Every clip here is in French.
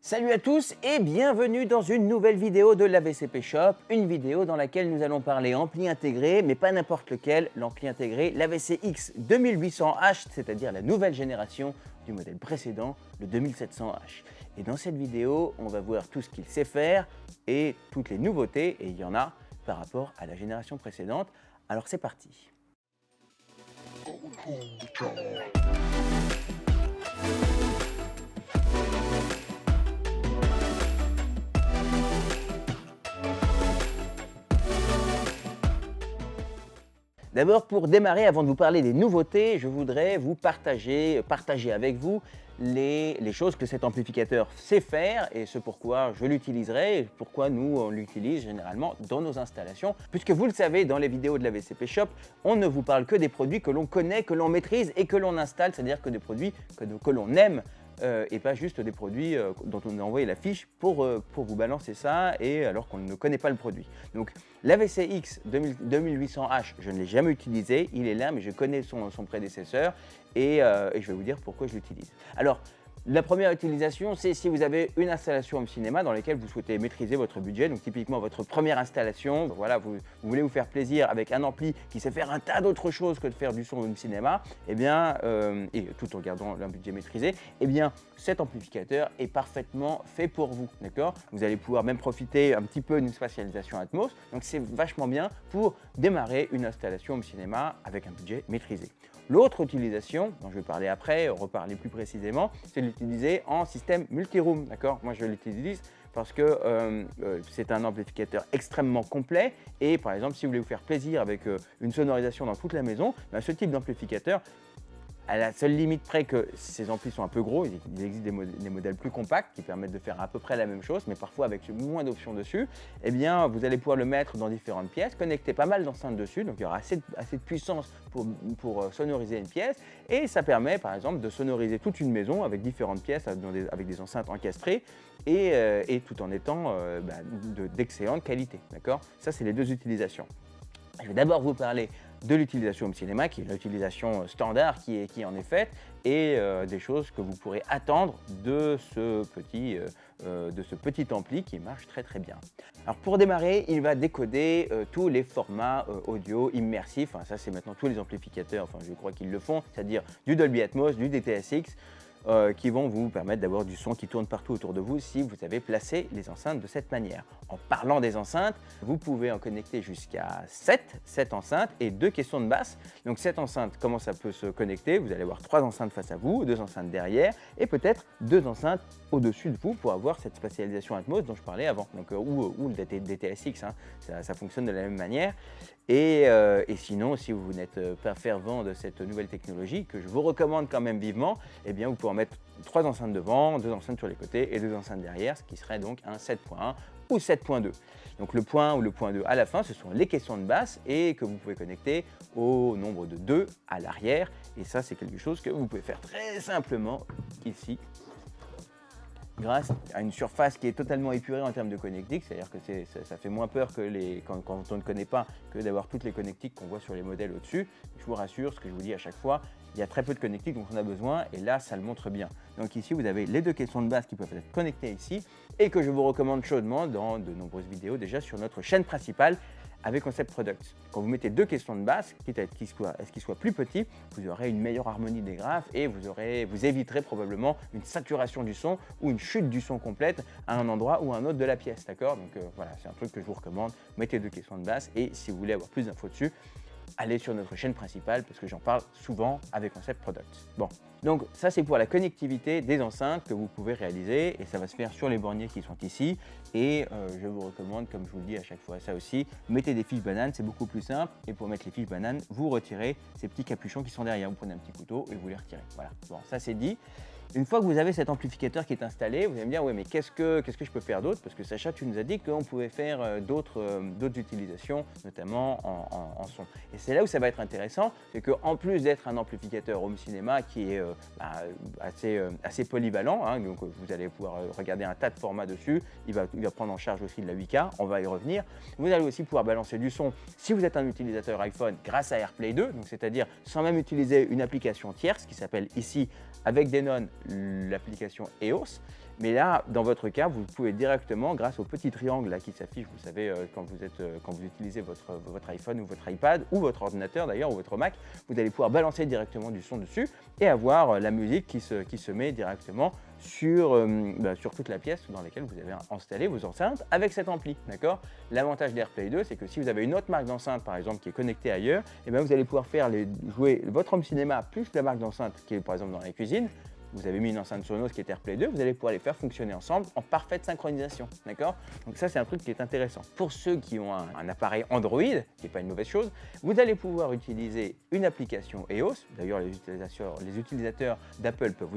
Salut à tous et bienvenue dans une nouvelle vidéo de l'AVCP Shop, une vidéo dans laquelle nous allons parler ampli intégré, mais pas n'importe lequel, l'ampli intégré, l'AVCX 2800H, c'est-à-dire la nouvelle génération du modèle précédent, le 2700H. Et dans cette vidéo, on va voir tout ce qu'il sait faire et toutes les nouveautés, et il y en a par rapport à la génération précédente. Alors c'est parti. D'abord, pour démarrer, avant de vous parler des nouveautés, je voudrais vous partager avec vous les choses que cet amplificateur sait faire et ce pourquoi je l'utiliserai et pourquoi nous on l'utilise généralement dans nos installations. Puisque vous le savez, dans les vidéos de la VCP Shop, on ne vous parle que des produits que l'on connaît, que l'on maîtrise et que l'on installe, c'est-à-dire que des produits que l'on aime. Et pas juste des produits dont on a envoyé la fiche pour vous balancer ça et alors qu'on ne connaît pas le produit. Donc l'AVCX 2800H, je ne l'ai jamais utilisé, il est là mais je connais son prédécesseur et je vais vous dire pourquoi je l'utilise. Alors, la première utilisation, c'est si vous avez une installation home cinéma dans laquelle vous souhaitez maîtriser votre budget, donc typiquement votre première installation, voilà, vous voulez vous faire plaisir avec un ampli qui sait faire un tas d'autres choses que de faire du son home cinéma, et bien, et tout en gardant un budget maîtrisé, et bien cet amplificateur est parfaitement fait pour vous, d'accord? Vous allez pouvoir même profiter un petit peu d'une spatialisation Atmos, donc c'est vachement bien pour démarrer une installation home cinéma avec un budget maîtrisé. L'autre utilisation, dont je vais parler après, reparler plus précisément, c'est l'utiliser en système multiroom, d'accord? Moi, je l'utilise parce que c'est un amplificateur extrêmement complet et par exemple, si vous voulez vous faire plaisir avec une sonorisation dans toute la maison, ben, ce type d'amplificateur, à la seule limite près que ces amplis sont un peu gros, il existe des modèles plus compacts qui permettent de faire à peu près la même chose, mais parfois avec moins d'options dessus, eh bien vous allez pouvoir le mettre dans différentes pièces, connecter pas mal d'enceintes dessus, donc il y aura assez de puissance pour sonoriser une pièce, et ça permet par exemple de sonoriser toute une maison avec différentes pièces, avec des enceintes encastrées, et tout en étant d'excellente qualité, d'accord? Ça, c'est les deux utilisations. Je vais d'abord vous parler de l'utilisation home cinéma, qui est l'utilisation standard qui en est faite, et des choses que vous pourrez attendre de ce petit ampli qui marche très très bien. Alors pour démarrer, il va décoder tous les formats audio immersifs, ça c'est maintenant tous les amplificateurs, je crois qu'ils le font, c'est-à-dire du Dolby Atmos, du DTS:X, qui vont vous permettre d'avoir du son qui tourne partout autour de vous si vous avez placé les enceintes de cette manière. En parlant des enceintes, vous pouvez en connecter jusqu'à 7 enceintes et 2 caissons de basse. Donc cette enceinte, comment ça peut se connecter? Vous allez avoir 3 enceintes face à vous, 2 enceintes derrière et peut-être 2 enceintes au-dessus de vous pour avoir cette spatialisation Atmos dont je parlais avant, donc, ou le DTS:X, ça fonctionne de la même manière. Et sinon, si vous n'êtes pas fervent de cette nouvelle technologie, que je vous recommande quand même vivement, eh bien vous pouvez en mettre 3 enceintes devant, 2 enceintes sur les côtés et 2 enceintes derrière, ce qui serait donc un 7.1 ou 7.2. Donc le point 1 ou le point 2 à la fin, ce sont les caissons de basse et que vous pouvez connecter au nombre de 2 à l'arrière. Et ça, c'est quelque chose que vous pouvez faire très simplement ici, grâce à une surface qui est totalement épurée en termes de connectiques, c'est-à-dire que ça fait moins peur que quand on ne connaît pas que d'avoir toutes les connectiques qu'on voit sur les modèles au-dessus. Je vous rassure, ce que je vous dis à chaque fois, il y a très peu de connectiques dont on a besoin et là, ça le montre bien. Donc ici, vous avez les 2 caissons de basse qui peuvent être connectées ici et que je vous recommande chaudement dans de nombreuses vidéos déjà sur notre chaîne principale avec Concept Products. Quand vous mettez 2 caissons de basse, quitte à ce qu'ils soient plus petits, vous aurez une meilleure harmonie des graves et vous éviterez probablement une saturation du son ou une chute du son complète à un endroit ou à un autre de la pièce, d'accord? Donc voilà, c'est un truc que je vous recommande. Mettez 2 caissons de basse et si vous voulez avoir plus d'infos dessus, allez sur notre chaîne principale parce que j'en parle souvent avec Concept Products. Bon, donc ça c'est pour la connectivité des enceintes que vous pouvez réaliser et ça va se faire sur les borniers qui sont ici et je vous recommande, comme je vous le dis à chaque fois ça aussi, mettez des fiches bananes, c'est beaucoup plus simple et pour mettre les fiches bananes, vous retirez ces petits capuchons qui sont derrière, vous prenez un petit couteau et vous les retirez. Voilà, bon ça c'est dit. Une fois que vous avez cet amplificateur qui est installé, vous allez me dire, ouais, mais qu'est-ce que je peux faire d'autre? Parce que Sacha, tu nous as dit qu'on pouvait faire d'autres utilisations, notamment en son. Et c'est là où ça va être intéressant, c'est qu'en plus d'être un amplificateur home cinéma qui est assez polyvalent, donc vous allez pouvoir regarder un tas de formats dessus, il va prendre en charge aussi de la 8K, on va y revenir. Vous allez aussi pouvoir balancer du son si vous êtes un utilisateur iPhone grâce à AirPlay 2, donc c'est-à-dire sans même utiliser une application tierce qui s'appelle ici avec Denon l'application EOS. Mais là, dans votre cas, vous pouvez directement, grâce au petit triangle là qui s'affiche, vous savez, quand vous utilisez votre iPhone ou votre iPad ou votre ordinateur d'ailleurs ou votre Mac, vous allez pouvoir balancer directement du son dessus et avoir la musique qui se met directement sur toute la pièce dans laquelle vous avez installé vos enceintes avec cet ampli, d'accord? L'avantage d'AirPlay 2, c'est que si vous avez une autre marque d'enceinte, par exemple, qui est connectée ailleurs, et bien vous allez pouvoir jouer votre home cinéma plus la marque d'enceinte qui est, par exemple, dans la cuisine. Vous avez mis une enceinte Sonos qui est AirPlay 2, vous allez pouvoir les faire fonctionner ensemble en parfaite synchronisation, d'accord? Donc ça, c'est un truc qui est intéressant. Pour ceux qui ont un appareil Android, qui n'est pas une mauvaise chose, vous allez pouvoir utiliser une application EOS. D'ailleurs, les utilisateurs d'Apple peuvent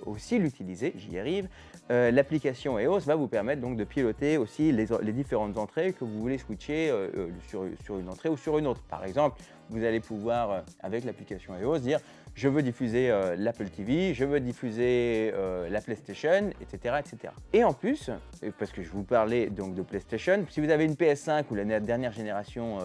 aussi l'utiliser, j'y arrive. L'application EOS va vous permettre donc de piloter aussi les différentes entrées que vous voulez switcher sur une entrée ou sur une autre. Par exemple, vous allez pouvoir, avec l'application EOS, dire je veux diffuser l'Apple TV, je veux diffuser la PlayStation, etc., etc. Et en plus, parce que je vous parlais donc de PlayStation, si vous avez une PS5 ou la dernière génération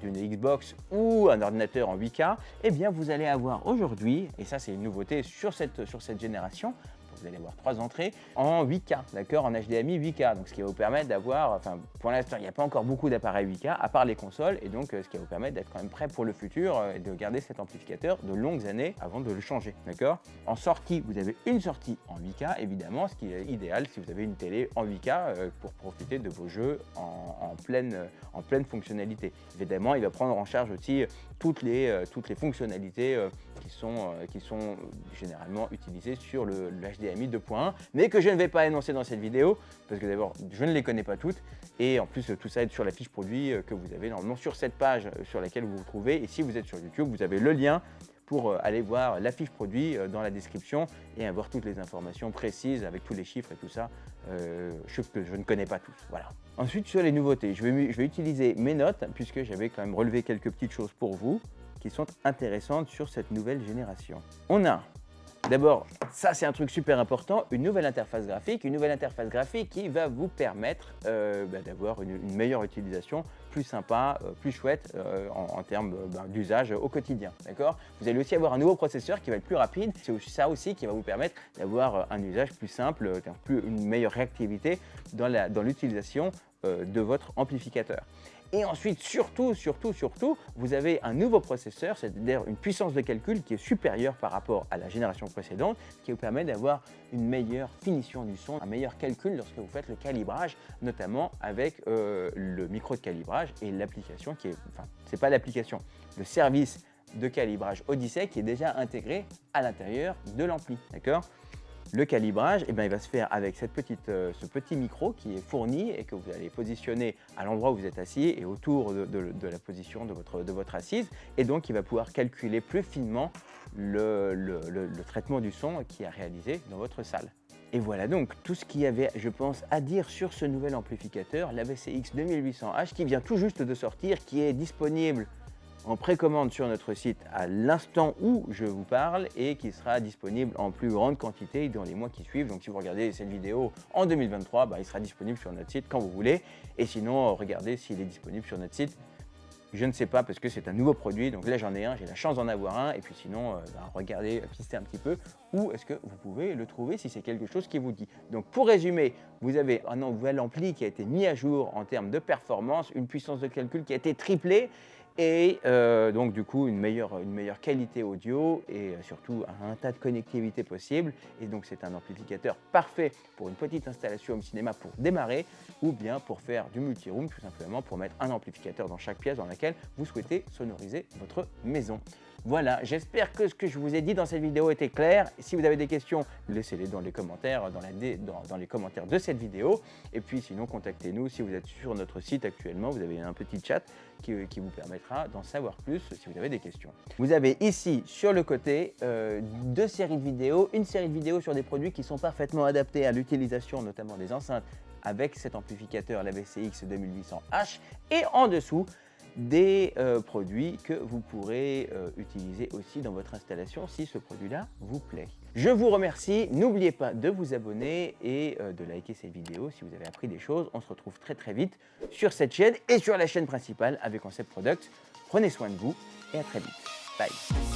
d'une Xbox ou un ordinateur en 8K, eh bien vous allez avoir aujourd'hui, et ça c'est une nouveauté sur cette génération, vous allez avoir 3 entrées en 8K, d'accord, en HDMI 8K. Donc ce qui va vous permettre d'avoir, enfin pour l'instant il n'y a pas encore beaucoup d'appareils 8K à part les consoles, et donc ce qui va vous permettre d'être quand même prêt pour le futur et de garder cet amplificateur de longues années avant de le changer, d'accord. En sortie, vous avez une sortie en 8K évidemment, ce qui est idéal si vous avez une télé en 8K pour profiter de vos jeux en pleine fonctionnalité. Évidemment, il va prendre en charge aussi toutes les fonctionnalités qui sont généralement utilisées sur le HDMI 2.1, mais que je ne vais pas énoncer dans cette vidéo, parce que d'abord, je ne les connais pas toutes, et en plus, tout ça est sur la fiche produit que vous avez normalement sur cette page sur laquelle vous vous trouvez, et si vous êtes sur YouTube, vous avez le lien pour aller voir la fiche produit dans la description et avoir toutes les informations précises avec tous les chiffres et tout ça, que je ne connais pas tous. Voilà. Ensuite, sur les nouveautés, je vais utiliser mes notes puisque j'avais quand même relevé quelques petites choses pour vous qui sont intéressantes sur cette nouvelle génération. On a d'abord, ça c'est un truc super important, une nouvelle interface graphique qui va vous permettre d'avoir une meilleure utilisation, plus sympa, plus chouette en termes d'usage au quotidien, d'accord? Vous allez aussi avoir un nouveau processeur qui va être plus rapide, c'est aussi ça aussi qui va vous permettre d'avoir un usage plus simple, une meilleure réactivité dans l'utilisation de votre amplificateur. Et ensuite, surtout, vous avez un nouveau processeur, c'est-à-dire une puissance de calcul qui est supérieure par rapport à la génération précédente, qui vous permet d'avoir une meilleure finition du son, un meilleur calcul lorsque vous faites le calibrage, notamment avec le micro de calibrage et l'application qui est, enfin, c'est pas l'application, le service de calibrage Odyssey qui est déjà intégré à l'intérieur de l'ampli, d'accord? Le calibrage, il va se faire avec ce petit micro qui est fourni et que vous allez positionner à l'endroit où vous êtes assis et autour de la position de votre assise. Et donc, il va pouvoir calculer plus finement le traitement du son qui est réalisé dans votre salle. Et voilà donc tout ce qu'il y avait, je pense, à dire sur ce nouvel amplificateur, l'AVCX 2800H, qui vient tout juste de sortir, qui est disponible en précommande sur notre site à l'instant où je vous parle et qui sera disponible en plus grande quantité dans les mois qui suivent. Donc si vous regardez cette vidéo en 2023, il sera disponible sur notre site quand vous voulez. Et sinon, regardez s'il est disponible sur notre site. Je ne sais pas parce que c'est un nouveau produit, donc là j'en ai un, j'ai la chance d'en avoir un. Et puis sinon, regardez, pistez un petit peu où est-ce que vous pouvez le trouver si c'est quelque chose qui vous dit. Donc pour résumer, vous avez un nouvel ampli qui a été mis à jour en termes de performance, une puissance de calcul qui a été triplée, et donc du coup une meilleure qualité audio et surtout un tas de connectivité possible. Et donc c'est un amplificateur parfait pour une petite installation home cinéma pour démarrer, ou bien pour faire du multi-room, tout simplement pour mettre un amplificateur dans chaque pièce dans laquelle vous souhaitez sonoriser votre maison. Voilà, j'espère que ce que je vous ai dit dans cette vidéo était clair. Si vous avez des questions, laissez-les dans les commentaires, dans les commentaires de cette vidéo. Et puis sinon, contactez-nous si vous êtes sur notre site actuellement. Vous avez un petit chat qui vous permettra d'en savoir plus si vous avez des questions. Vous avez ici, sur le côté, 2 séries de vidéos. Une série de vidéos sur des produits qui sont parfaitement adaptés à l'utilisation, notamment des enceintes, avec cet amplificateur, l'AVCX 2800H. Et en dessous, des produits que vous pourrez utiliser aussi dans votre installation si ce produit-là vous plaît. Je vous remercie, n'oubliez pas de vous abonner et de liker cette vidéo si vous avez appris des choses. On se retrouve très vite sur cette chaîne et sur la chaîne principale avec Concept Product. Prenez soin de vous et à très vite. Bye.